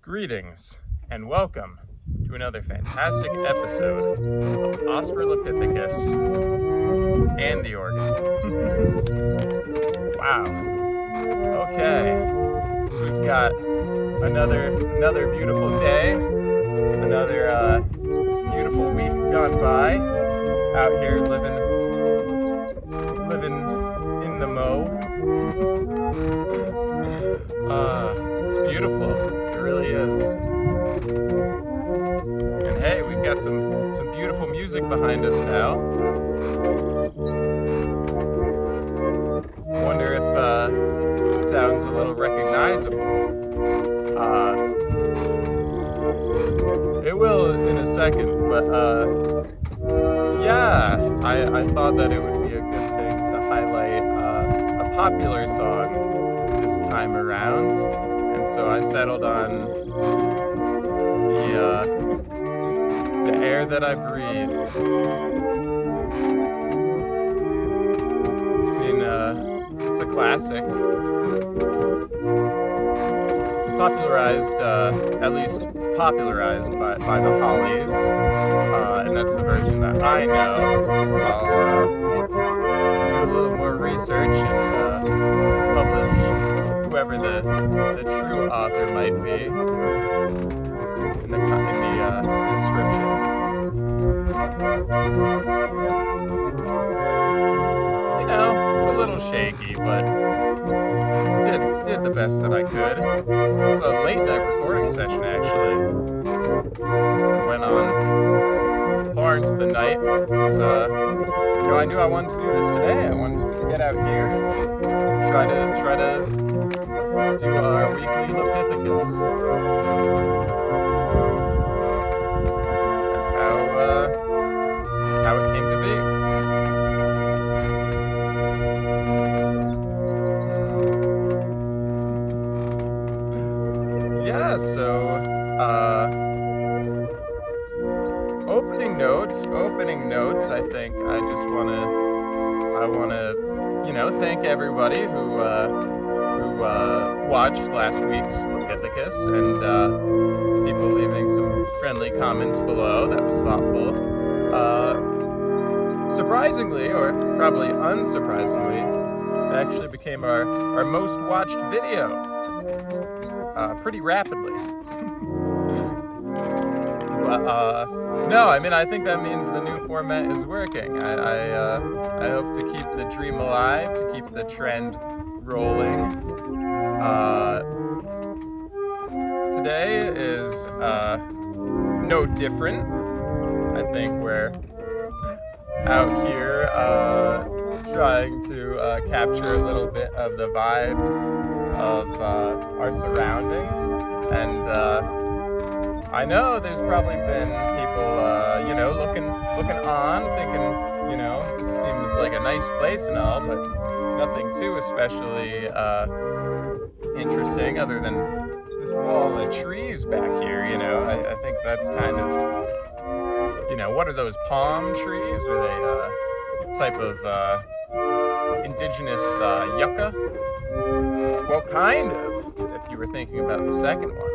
Greetings and welcome to another fantastic episode of Lopithecus and the organ. Wow. Okay. So we've got another beautiful day, another beautiful week gone by, out here living in the mo. It's beautiful. It really is. And hey, we've got some beautiful music behind us now. Wonder if it sounds a little recognizable. It will in a second, but yeah, I thought that it would be a good thing to highlight a popular song this time around, and so I settled on the air that I breathe. I mean, it's a classic. It's popularized, at least popularized by the Hollies, and that's the version that I know. I'll do a little more research and publish whoever the true author might be in the description. You know, it's a little shaky, but did the best that I could. It was a late night recording session, actually. It went on far into the night. So, I knew I wanted to do this today. I wanted to get out here, try to do our weekly Lopithecus. That's how it came to be. Yeah, so opening notes, I think I just wanna thank everybody who watched last week's Lopithecus and people leaving some friendly comments below. That was thoughtful. Surprisingly, or probably unsurprisingly, it actually became our most watched video pretty rapidly. But no, I mean, I think that means the new format is working. I hope to keep the dream alive, to keep the trend rolling. Today is no different. I think we're out here trying to capture a little bit of the vibes of our surroundings, and I know there's probably been people looking on, thinking, this seems like a nice place and all, but nothing too especially interesting other than this wall of trees back here. I think that's kind of, what are those palm trees? Are they a type of indigenous yucca? Well, kind of, if you were thinking about the second one.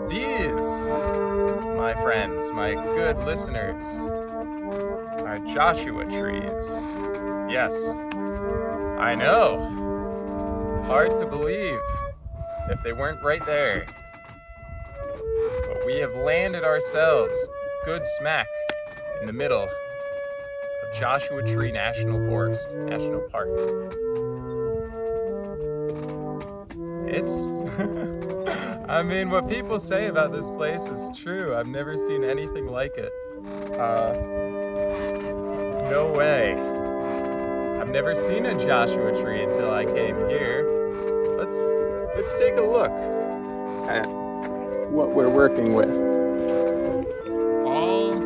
These, my friends, my good listeners, are Joshua trees. Yes, I know. Hard to believe if they weren't right there. But we have landed ourselves good smack in the middle of Joshua Tree National Park. It's I mean, what people say about this place is true. I've never seen anything like it. No way. I've never seen a Joshua tree until I came here. Let's take a look at what we're working with. All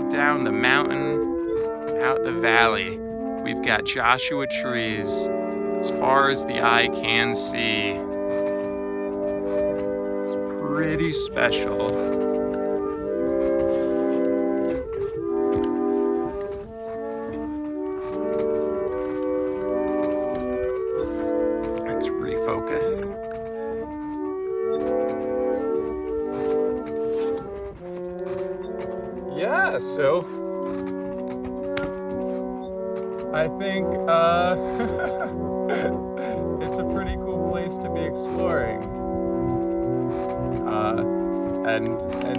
down the mountain, out the valley, we've got Joshua trees as far as the eye can see. It's pretty special. Let's refocus. yeah, so I think it's a pretty cool place to be exploring. And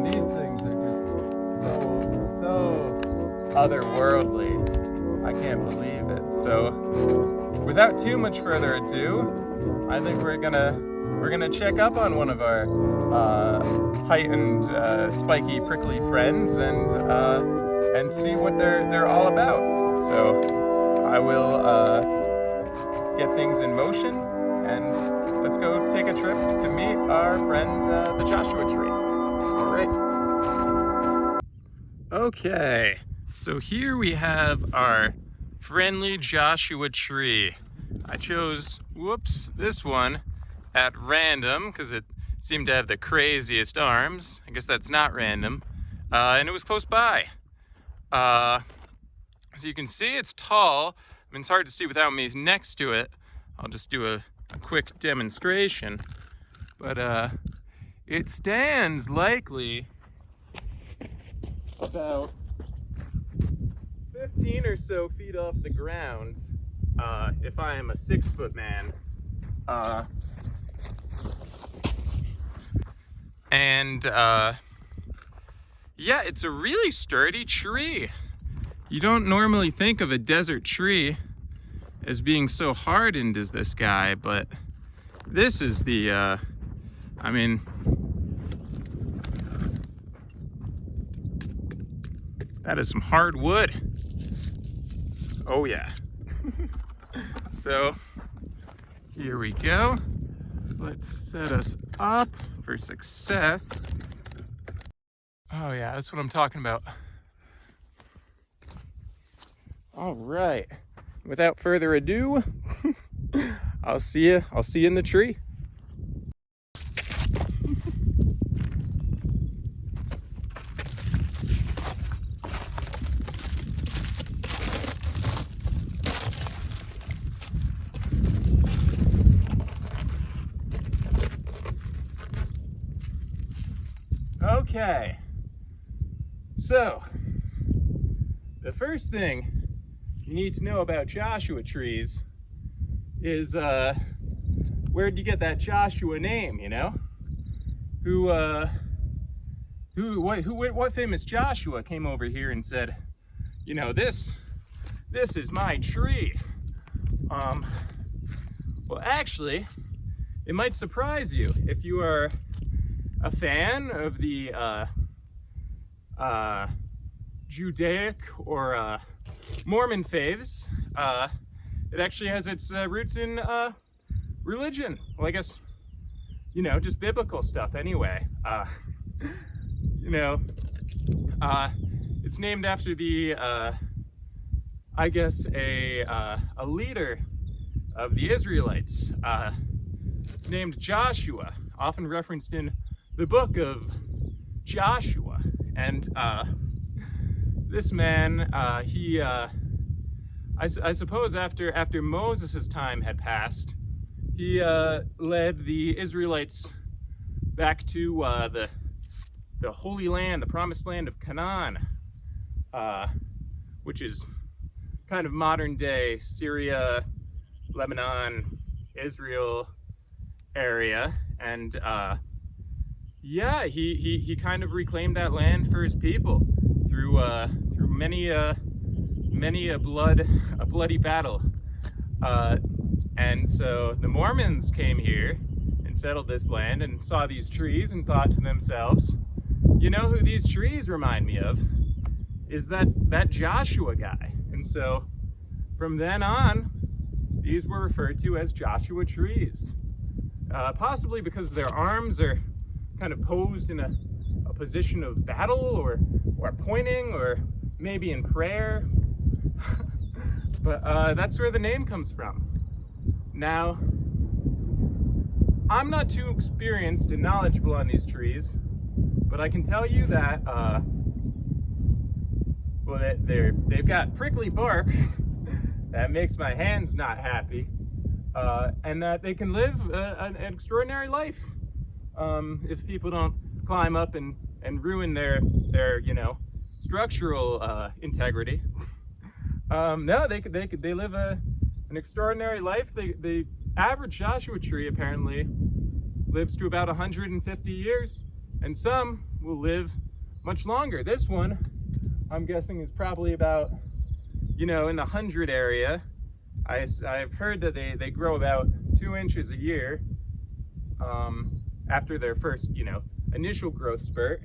these things are just so otherworldly. I can't believe it. So without too much further ado, I think we're gonna check up on one of our heightened, spiky, prickly friends and see what they're all about. So I will get things in motion, and let's go take a trip to meet our friend, the Joshua Tree. All right. Okay, so here we have our friendly Joshua Tree. I chose, this one at random because it seemed to have the craziest arms. I guess that's not random. And it was close by. So you can see it's tall. I mean, it's hard to see without me next to it. I'll just do a quick demonstration. But it stands likely about 15 or so feet off the ground, if I am a 6-foot man. Yeah, it's a really sturdy tree. You don't normally think of a desert tree as being so hardened as this guy, but this is the, I mean, that is some hard wood. Oh yeah. So here we go. Let's set us up for success. Oh yeah, that's what I'm talking about. All right. Without further ado, I'll see you in the tree. Okay, so the first thing you need to know about Joshua trees is where'd you get that Joshua name, you know? What famous Joshua came over here and said, you know, this is my tree? Well, actually, it might surprise you if you are a fan of the Judaic or Mormon faiths. It actually has its roots in religion. Well, I guess, you know, just biblical stuff anyway. You know, it's named after the, I guess, a leader of the Israelites named Joshua, often referenced in the book of Joshua. And this man, I suppose after Moses' time had passed, he led the Israelites back to the Holy Land, the Promised Land of Canaan, which is kind of modern day Syria, Lebanon, Israel area. And yeah, he kind of reclaimed that land for his people through many a bloody battle. And so the Mormons came here and settled this land and saw these trees and thought to themselves, you know who these trees remind me of? Is that Joshua guy. And so from then on, these were referred to as Joshua trees. Possibly because their arms are kind of posed in a position of battle or pointing, or maybe in prayer. But that's where the name comes from. Now, I'm not too experienced and knowledgeable on these trees, but I can tell you that well, they've got prickly bark that makes my hands not happy, and that they can live an extraordinary life if people don't climb up and ruin their structural integrity. No, they live an extraordinary life. The average Joshua tree apparently lives to about 150 years, and some will live much longer. This one, I'm guessing, is probably about, in the 100 area. I've heard that they grow about 2 inches a year after their first, initial growth spurt.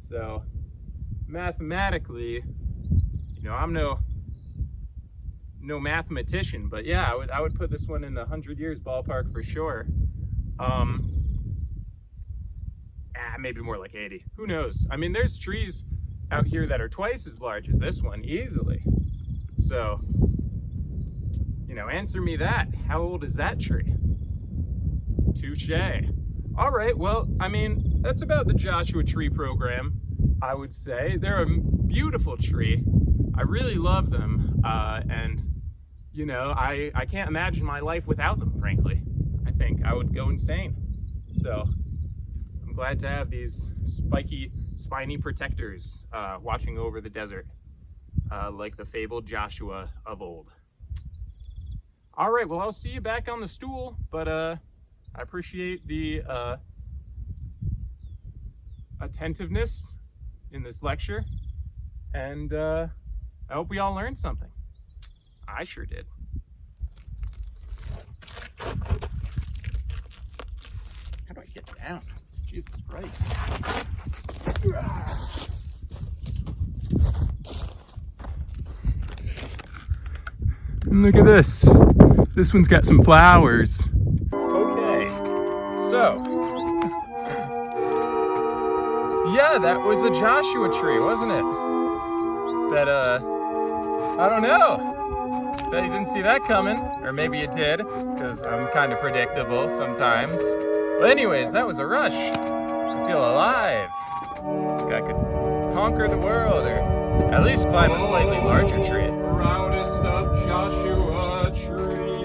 So mathematically, I'm no mathematician, but yeah, I would put this one in the 100 years ballpark for sure. Maybe more like 80. Who knows? I mean, there's trees out here that are twice as large as this one easily. So, answer me that. How old is that tree? Touché. All right, well, I mean, that's about the Joshua Tree program, I would say. They're a beautiful tree. I really love them, and I can't imagine my life without them, frankly. I think I would go insane. So I'm glad to have these spiny protectors watching over the desert, like the fabled Joshua of old. All right, well, I'll see you back on the stool, but I appreciate the attentiveness in this lecture, and I hope we all learned something. I sure did. How do I get down? Jesus Christ. And look at this. This one's got some flowers. Okay, so. Yeah, that was a Joshua tree, wasn't it? That, I don't know. Bet you didn't see that coming. Or maybe you did, because I'm kind of predictable sometimes. But anyways, that was a rush. I feel alive. Like I could conquer the world, or at least climb a slightly larger tree. Proudest of Joshua trees.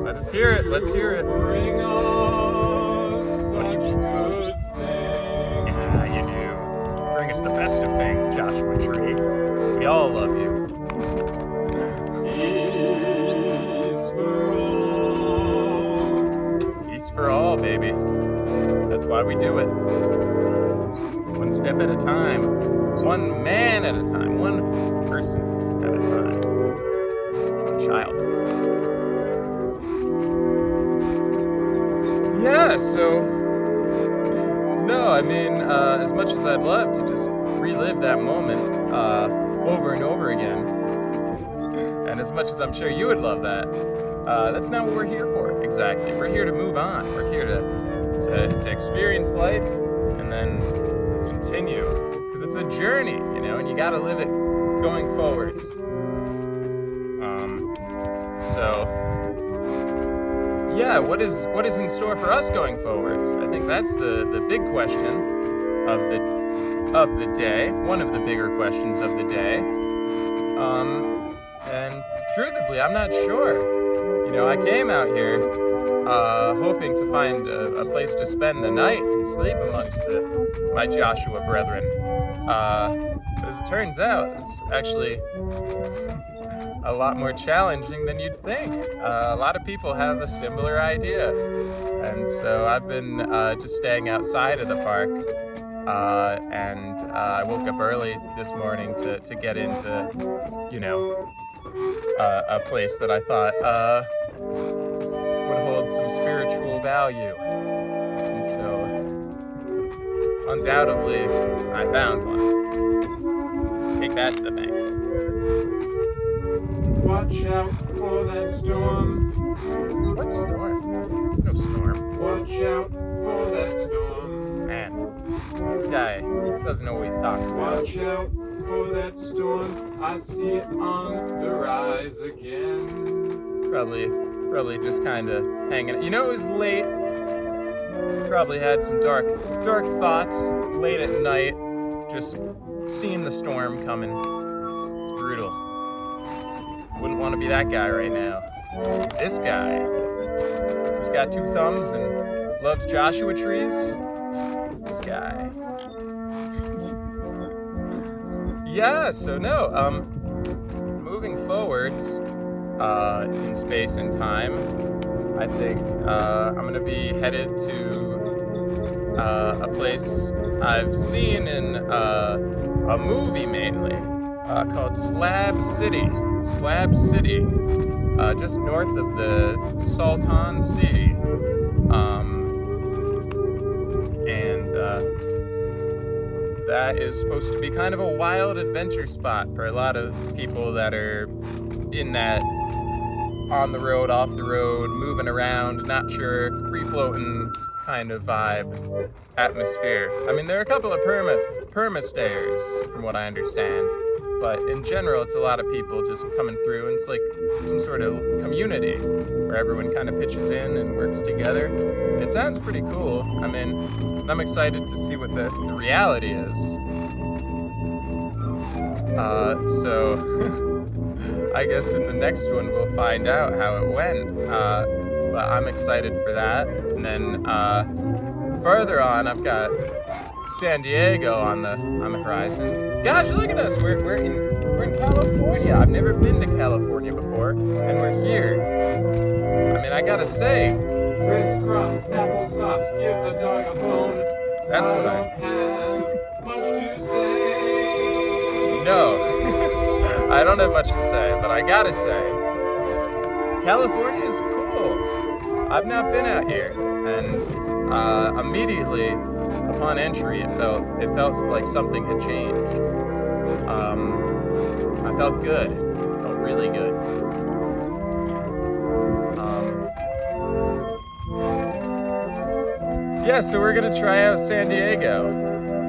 Let's hear it, let's hear it. Bring us such good things. Yeah, you do. Bring us the best of things, Joshua tree. We all love you. Peace for all. Peace for all, baby. That's why we do it. One step at a time. One man at a time. One person at a time. One child. Yeah, so... No, I mean, as much as I'd love to just relive that moment over and over again, and as much as I'm sure you would love that, that's not what we're here for, exactly. We're here to move on. We're here to experience life and then continue, because it's a journey, and you gotta live it going forwards. Yeah, what is in store for us going forwards? I think that's the big question of the day, one of the bigger questions of the day. And truthfully, I'm not sure. I came out here hoping to find a place to spend the night and sleep amongst my Joshua brethren. But as it turns out, it's actually a lot more challenging than you'd think. A lot of people have a similar idea. And so I've been just staying outside of the park. And I woke up early this morning to get into, a place that I thought would hold some spiritual value. And so, undoubtedly, I found one. Take that to the bank. Watch out for that storm. What storm? There's no storm. Watch out for that storm. Man, this guy doesn't know what he's talking about. Watch out for that storm. I see it on the rise again. Probably just kind of hanging. It was late. Probably had some dark thoughts late at night. Just seeing the storm coming. It's brutal. Wouldn't want to be that guy right now. This guy, who's got 2 thumbs and loves Joshua trees. This guy. Yeah, so no, moving forwards in space and time, I think I'm going to be headed to a place I've seen in a movie mainly called Slab City. Slab City, just north of the Salton Sea. And that is supposed to be kind of a wild adventure spot for a lot of people that are in that on the road, off the road, moving around, not sure, free-floating kind of vibe, atmosphere. I mean, there are a couple of perma-stayers, from what I understand, but in general, it's a lot of people just coming through, and it's like some sort of community where everyone kind of pitches in and works together. It sounds pretty cool. I mean, I'm excited to see what the reality is. So I guess in the next one we'll find out how it went. But I'm excited for that. And then further on, I've got San Diego on the horizon. Gosh, look at us! We're in California. I've never been to California before, and we're here. I mean, I gotta say, crisscross applesauce, give a dog a bone. That's what I don't have much to say. No, I don't have much to say, but I gotta say, California is cool. I've not been out here, and immediately upon entry, it felt like something had changed. I felt good. Felt really good. Yeah, so we're gonna try out San Diego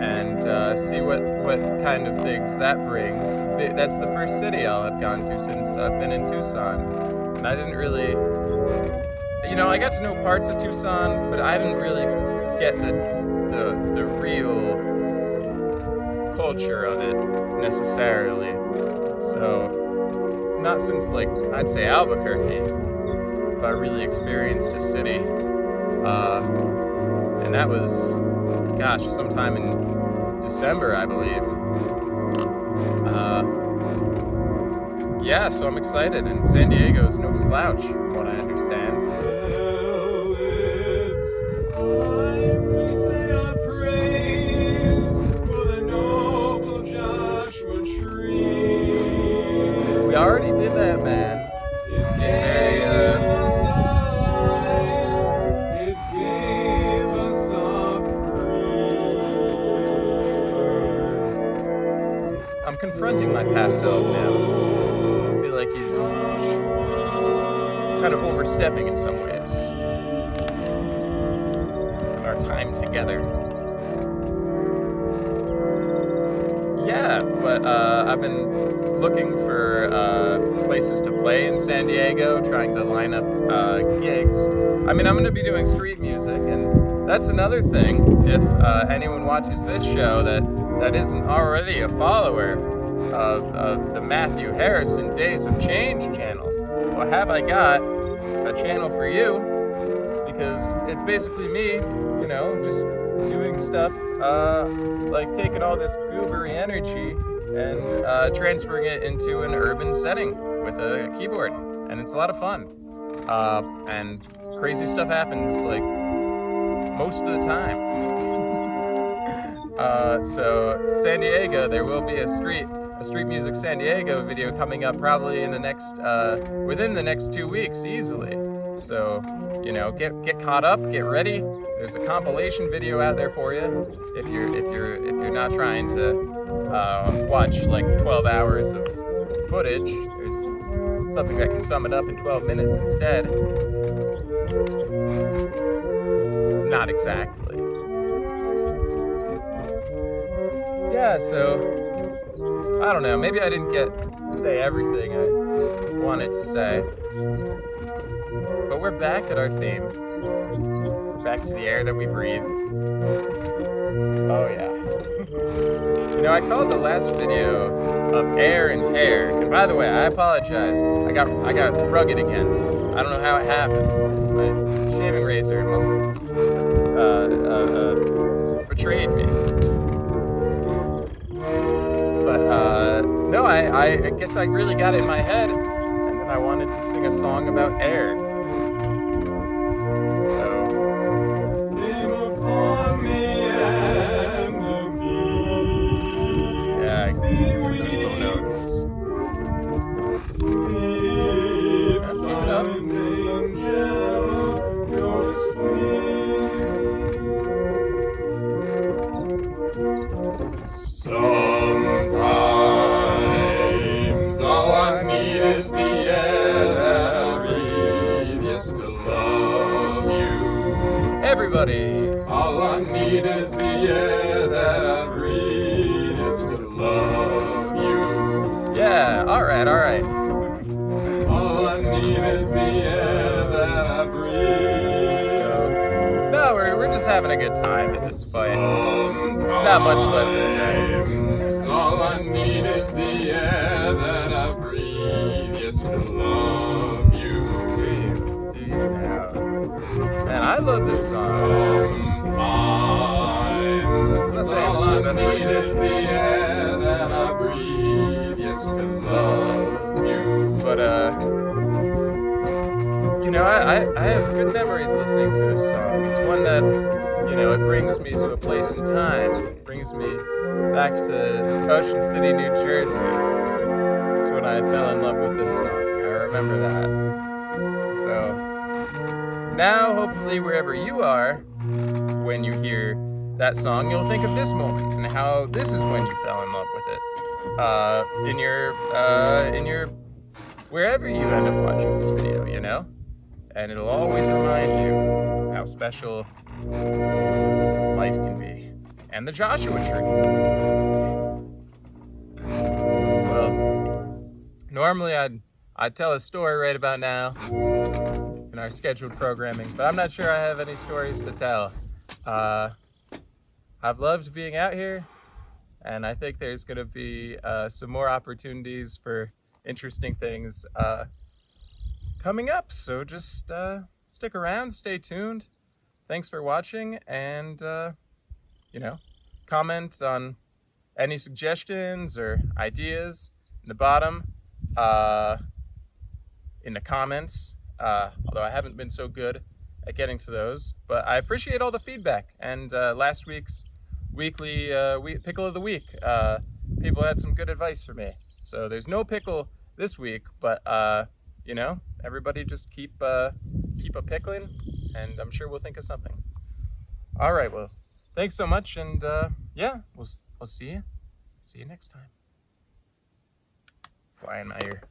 and see what kind of things that brings. That's the first city I'll have gone to since I've been in Tucson, and I didn't really, I got to know parts of Tucson, but I didn't really get the real culture of it necessarily. So not since I'd say Albuquerque have I really experienced a city. And that was, sometime in December, I believe. Yeah, so I'm excited, and San Diego's no slouch, from what I understand. Well, it's time we say our praise for the noble Joshua tree. We already did that, man. It gave us eyes, it gave us our freedom. I'm confronting my past self now. I feel like he's kind of overstepping in some ways. In our time together. Yeah, but I've been looking for places to play in San Diego, trying to line up gigs. I mean, I'm going to be doing street music, and that's another thing. If anyone watches this show that isn't already a follower of the Matthew Harrison Days of Change channel, well, have I got a channel for you, because it's basically me, just doing stuff, taking all this goobery energy and transferring it into an urban setting with a keyboard, and it's a lot of fun. And crazy stuff happens, most of the time. So San Diego, there will be a street music San Diego video coming up probably in the next within the next 2 weeks easily. So get caught up, get ready. There's a compilation video out there for you if you're not trying to watch 12 hours of footage. There's something that can sum it up in 12 minutes instead. Not exactly. Yeah, so I don't know, maybe I didn't get to say everything I wanted to say. But we're back at our theme. Back to the air that we breathe. Oh yeah. I called the last video of air and hair. And by the way, I apologize. I got rugged again. I don't know how it happened. My shaving razor must have betrayed me. But I guess I really got it in my head, and then I wanted to sing a song about air. So Came upon me and me. yeah, get those low notes. Sleep, Yeah, keep it up. silent angel, go to sleep. Sometimes all I need is the air that I breathe, just to love you. Everybody. All I need is the air that I breathe, just to love you. Yeah, all right. All I need is the air that I breathe. So, no, we're just having a good time at this point. Sometimes not much left to say. all I need is the air that I breathe, just to love you. Do you now? Man, I love this song. Sometimes all I need is the air that I breathe, just to love you. But you know, I have good memories listening to this song. It's one that, you know, it brings me to a place in time. It brings me back to Ocean City, New Jersey. That's when I fell in love with this song. I remember that. So now, hopefully, wherever you are, when you hear that song, you'll think of this moment and how this is when you fell in love with it. In your wherever you end up watching this video, you know? And it'll always remind you how special life can be. And the Joshua tree. Well, normally I'd tell a story right about now in our scheduled programming, but I'm not sure I have any stories to tell. I've loved being out here, and I think there's going to be some more opportunities for interesting things coming up. So just stick around, stay tuned. Thanks for watching, and you know, comment on any suggestions or ideas in the bottom in the comments. Although I haven't been so good at getting to those, but I appreciate all the feedback. And last week's weekly pickle of the week, people had some good advice for me. So there's no pickle this week, but you know, everybody just keep a pickling, and I'm sure we'll think of something. All right, well, thanks so much, and yeah, we'll see you next time. Fly in my ear.